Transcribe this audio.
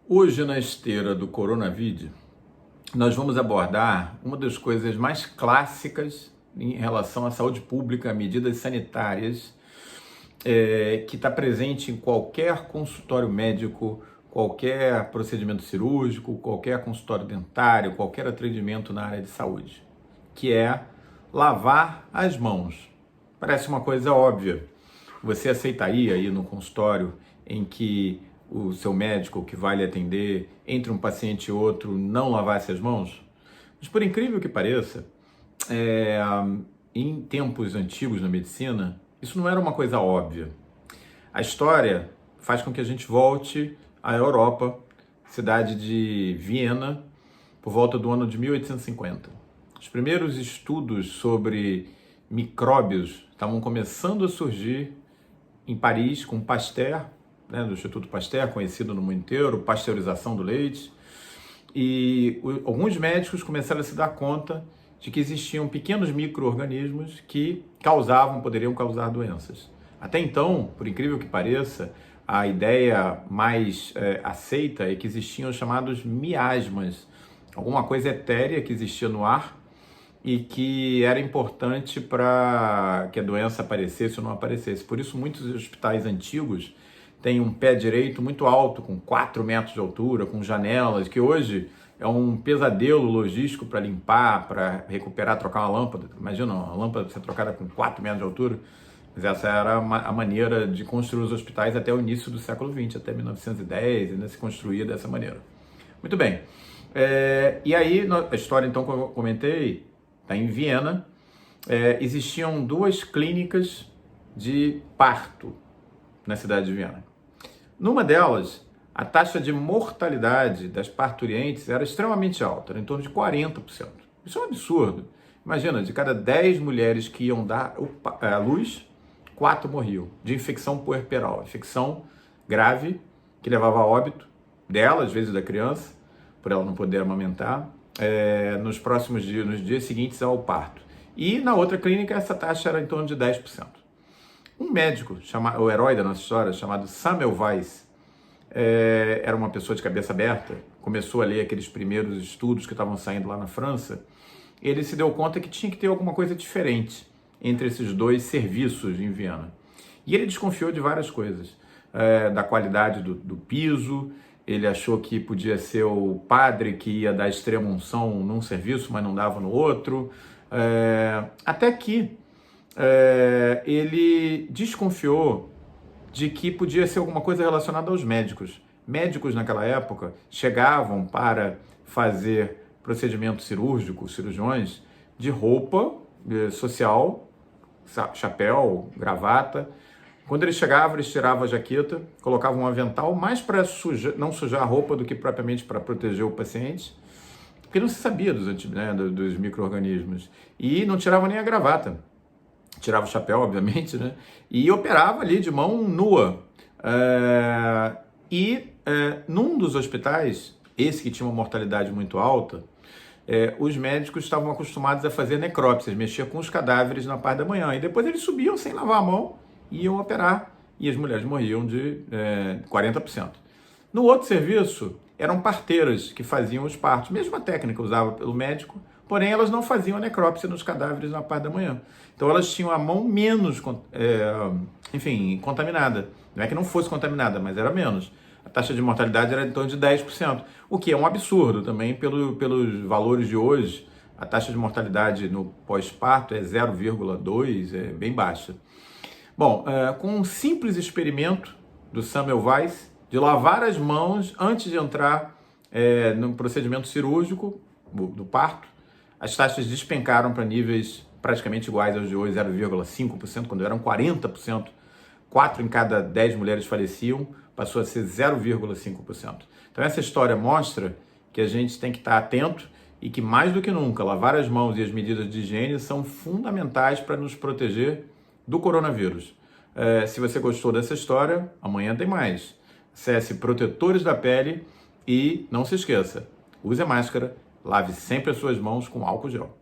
Hoje, na esteira do coronavírus, nós vamos abordar uma das coisas mais clássicas em relação à saúde pública, medidas sanitárias, que está presente em qualquer consultório médico, qualquer procedimento cirúrgico, qualquer consultório dentário, qualquer atendimento na área de saúde, que é lavar as mãos. Parece uma coisa óbvia. Você aceitaria ir no consultório em que o seu médico que vai lhe atender, entre um paciente e outro, não lavasse as mãos? Mas por incrível que pareça, em tempos antigos na medicina, isso não era uma coisa óbvia. A história faz com que a gente volte à Europa, cidade de Viena, por volta do ano de 1850. Os primeiros estudos sobre micróbios estavam começando a surgir em Paris com Pasteur, do Instituto Pasteur, conhecido no mundo inteiro, pasteurização do leite. E alguns médicos começaram a se dar conta de que existiam pequenos micro-organismos que poderiam causar doenças. Até então, por incrível que pareça, a ideia mais aceita é que existiam os chamados miasmas, alguma coisa etérea que existia no ar e que era importante para que a doença aparecesse ou não aparecesse. Por isso, muitos hospitais antigos têm um pé direito muito alto, com 4 metros de altura, com janelas, que hoje é um pesadelo logístico para limpar, para recuperar, trocar uma lâmpada. Imagina, uma lâmpada ser trocada com 4 metros de altura. Mas essa era a maneira de construir os hospitais até o início do século XX, até 1910, ainda se construía dessa maneira. Muito bem. E aí, a história então que eu comentei, está em Viena. Existiam 2 clínicas de parto na cidade de Viena. Numa delas, a taxa de mortalidade das parturientes era extremamente alta, era em torno de 40%. Isso é um absurdo. Imagina, de cada 10 mulheres que iam dar à luz, 4 morriam de infecção puerperal, infecção grave que levava a óbito dela, às vezes da criança, por ela não poder amamentar, nos dias seguintes ao parto. E na outra clínica, essa taxa era em torno de 10%. Um médico, o herói da nossa história, chamado Samuel Weiss, era uma pessoa de cabeça aberta, começou a ler aqueles primeiros estudos que estavam saindo lá na França. Ele se deu conta que tinha que ter alguma coisa diferente entre esses 2 serviços em Viena. E ele desconfiou de várias coisas, da qualidade do piso. Ele achou que podia ser o padre que ia dar extrema unção num serviço, mas não dava no outro, até que ele desconfiou de que podia ser alguma coisa relacionada aos médicos. Médicos naquela época chegavam para fazer procedimento cirúrgico, cirurgiões, de roupa social, chapéu, gravata. Quando eles chegavam, eles tiravam a jaqueta, colocavam um avental, mais para não sujar a roupa do que propriamente para proteger o paciente, porque não se sabia dos micro-organismos. E não tiravam nem a gravata. Tirava o chapéu, obviamente, e operava ali de mão nua. Num dos hospitais, esse que tinha uma mortalidade muito alta, os médicos estavam acostumados a fazer necrópsias, mexiam com os cadáveres na parte da manhã, e depois eles subiam sem lavar a mão e iam operar, e as mulheres morriam de 40%. No outro serviço, eram parteiras que faziam os partos, mesma técnica usada pelo médico, porém elas não faziam a necrópsia nos cadáveres na parte da manhã. Então elas tinham a mão menos, contaminada. Não é que não fosse contaminada, mas era menos. A taxa de mortalidade era em torno de 10%, o que é um absurdo também pelos valores de hoje. A taxa de mortalidade no pós-parto é 0,2, é bem baixa. Bom, com um simples experimento do Samuel Weiss, de lavar as mãos antes de entrar no procedimento cirúrgico do parto, as taxas despencaram para níveis praticamente iguais aos de hoje, 0,5%, quando eram 40%. 4 em cada 10 mulheres faleciam, passou a ser 0,5%. Então essa história mostra que a gente tem que estar atento e que, mais do que nunca, lavar as mãos e as medidas de higiene são fundamentais para nos proteger do coronavírus. Se você gostou dessa história, amanhã tem mais. Acesse Protetores da Pele e não se esqueça, use a máscara, lave sempre as suas mãos com álcool gel.